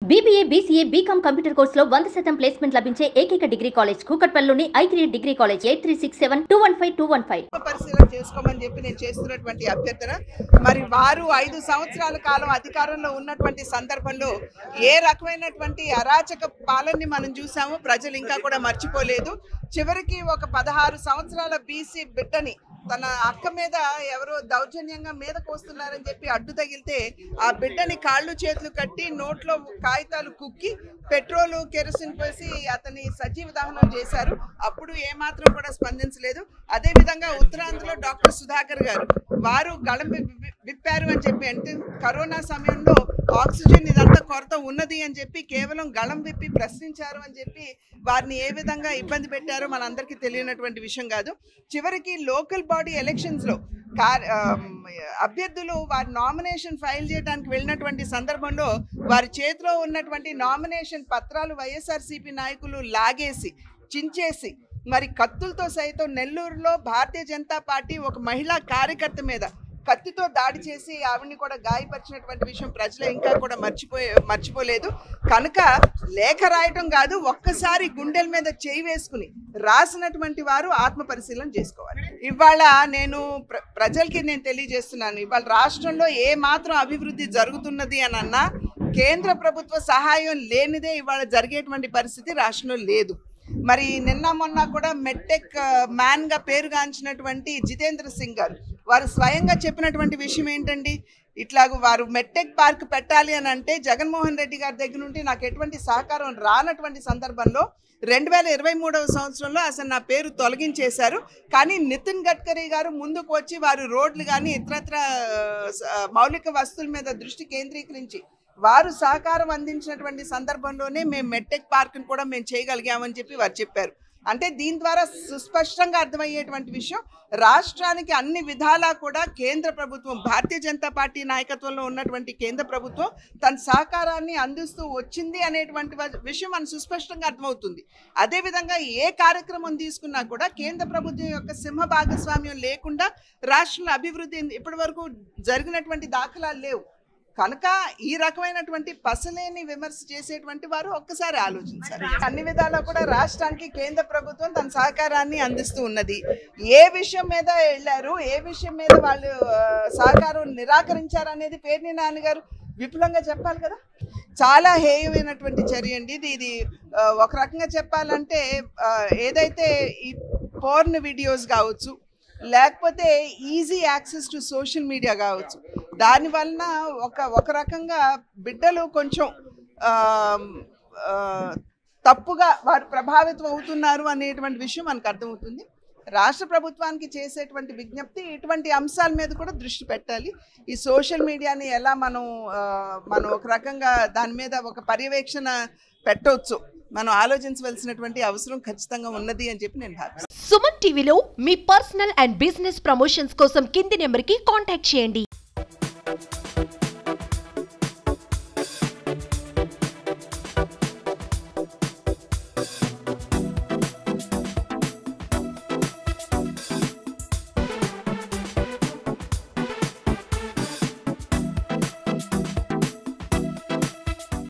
BBA, BCA, BCom computer కోర్సులో 100% placement లభించే ఏకైక డిగ్రీ కాలేజ్ కూకట్పల్లిలోని I3 డిగ్రీ కాలేజ్ 8367215215 పరిశీలన చేసుకోమని చెప్పి నేను చేస్తున్నటువంటి అభ్యర్థన. మరి వారు 5 సంవత్సరాల కాలం అధికారంలో ఉన్నటువంటి సందర్భంలో ఏ రకమైనటువంటి అరాచక పాలనని మనం చూసాము, ప్రజలు ఇంకా కూడా మర్చిపోలేదు. చివరికి ఒక 16 సంవత్సరాల బీసీ బిడ్డని తన అక్క మీద ఎవరో దౌర్జన్యంగా మీదకు వస్తున్నారని చెప్పి అడ్డు తగిలితే ఆ బిడ్డని కాళ్ళు చేతులు కట్టి నోట్లో కాగితాలు కుక్కి పెట్రోలు కెరసిన్ పోసి అతని సజీవ దహనం చేశారు. అప్పుడు ఏమాత్రం కూడా స్పందించలేదు. అదేవిధంగా ఉత్తరాంధ్రలో డాక్టర్ సుధాకర్ గారు వారు గళం విప్పారు అని చెప్పి, అంటే కరోనా సమయంలో ఆక్సిజన్ ఇదంతా కొరత ఉన్నది అని చెప్పి కేవలం గళం విప్పి ప్రశ్నించారు అని చెప్పి వారిని ఏ విధంగా ఇబ్బంది పెట్టారో మనందరికీ తెలియనటువంటి విషయం కాదు. చివరికి లోకల్ బాడీ ఎలక్షన్స్లో అభ్యర్థులు వారి నామినేషన్ ఫైల్ చేయడానికి వెళ్ళినటువంటి సందర్భంలో వారి చేతిలో ఉన్నటువంటి నామినేషన్ పత్రాలు వైఎస్ఆర్సీపీ నాయకులు లాగేసి చించేసి మరి కత్తులతో సైతం నెల్లూరులో భారతీయ జనతా పార్టీ ఒక మహిళా కార్యకర్త మీద కత్తితో దాడి చేసి ఆవిడ్ని కూడా గాయపరిచినటువంటి విషయం ప్రజలు ఇంకా కూడా మర్చిపోలేదు. కనుక లేఖ రాయటం కాదు, ఒక్కసారి గుండెల మీద చేయి వేసుకుని రాసినటువంటి వారు ఆత్మ పరిశీలన చేసుకోవాలి. ఇవాళ నేను ప్రజలకి నేను తెలియజేస్తున్నాను, ఇవాళ రాష్ట్రంలో ఏ మాత్రం అభివృద్ధి జరుగుతున్నది అని అన్నా కేంద్ర ప్రభుత్వ సహాయం లేనిదే ఇవాళ జరిగేటువంటి పరిస్థితి రాష్ట్రంలో లేదు. మరి నిన్న మొన్న కూడా మెట్టెక్ మ్యాన్గా పేరుగాంచినటువంటి జితేంద్ర సింగ్ గారు వారు స్వయంగా చెప్పినటువంటి విషయం ఏంటండి, ఇట్లాగ వారు మెట్టెక్ పార్క్ పెట్టాలి అని అంటే జగన్మోహన్ రెడ్డి గారి దగ్గర నుండి నాకు ఎటువంటి సహకారం రానటువంటి సందర్భంలో 2023వ సంవత్సరంలో అసలు నా పేరు తొలగించేశారు. కానీ నితిన్ గడ్కరీ గారు ముందుకు వచ్చి వారు రోడ్లు కానీ ఇతరత్ర మౌలిక వస్తువుల మీద దృష్టి కేంద్రీకరించి వారు సహకారం అందించినటువంటి సందర్భంలోనే మేము మెట్టెక్ పార్క్ని కూడా మేము చేయగలిగామని చెప్పి వారు చెప్పారు. అంటే దీని ద్వారా సుస్పష్టంగా అర్థమయ్యేటువంటి విషయం, రాష్ట్రానికి అన్ని విధాలా కూడా కేంద్ర ప్రభుత్వం, భారతీయ జనతా పార్టీ నాయకత్వంలో ఉన్నటువంటి కేంద్ర ప్రభుత్వం తన సహకారాన్ని అందిస్తూ వచ్చింది అనేటువంటి విషయం మనకు సుస్పష్టంగా అర్థమవుతుంది. అదేవిధంగా ఏ కార్యక్రమం తీసుకున్నా కూడా కేంద్ర ప్రభుత్వం యొక్క సింహ భాగస్వామ్యం లేకుండా రాష్ట్రంలో అభివృద్ధి ఇప్పటి వరకు జరిగినటువంటి దాఖలాలు లేవు. కనుక ఈ రకమైనటువంటి పసలేని విమర్శ చేసేటువంటి వారు ఒక్కసారి ఆలోచించారు. అన్ని విధాలా కూడా రాష్ట్రానికి కేంద్ర ప్రభుత్వం తన సహకారాన్ని అందిస్తూ ఉన్నది. ఏ విషయం మీద వెళ్ళారు, ఏ విషయం మీద వాళ్ళు సహకారం నిరాకరించారు అనేది పేర్ని నాన్నగారు విపులంగా చెప్పాలి కదా. చాలా హేయమైనటువంటి చర్య అండి ఇది. ఒక రకంగా చెప్పాలంటే ఏదైతే ఈ పోర్న్ వీడియోస్ కావచ్చు, లేకపోతే easy access to social media కావచ్చు, దానివలన ఒక రకంగా బిడ్డలు కొంచెం తప్పుగా వారు ప్రభావితం అవుతున్నారు అనేటువంటి విషయం మనకు అర్థమవుతుంది. రాష్ట్ర ప్రభుత్వానికి చేసేటువంటి విజ్ఞప్తి ఇటువంటి అంశాల మీద కూడా దృష్టి పెట్టాలి. ఈ సోషల్ మీడియాని ఎలా మనం ఒక రకంగా దాని మీద ఒక పర్యవేక్షణ పెట్టవచ్చు, మనం ఆలోచించవలసినటువంటి అవసరం ఖచ్చితంగా ఉన్నది అని చెప్పి నేను భావిస్తున్నాను. సుమన్ టీవీలో మీ పర్సనల్ అండ్ బిజినెస్ ప్రమోషన్స్ కోసం కింది నెంబర్కి కాంటాక్ట్ చేయండి.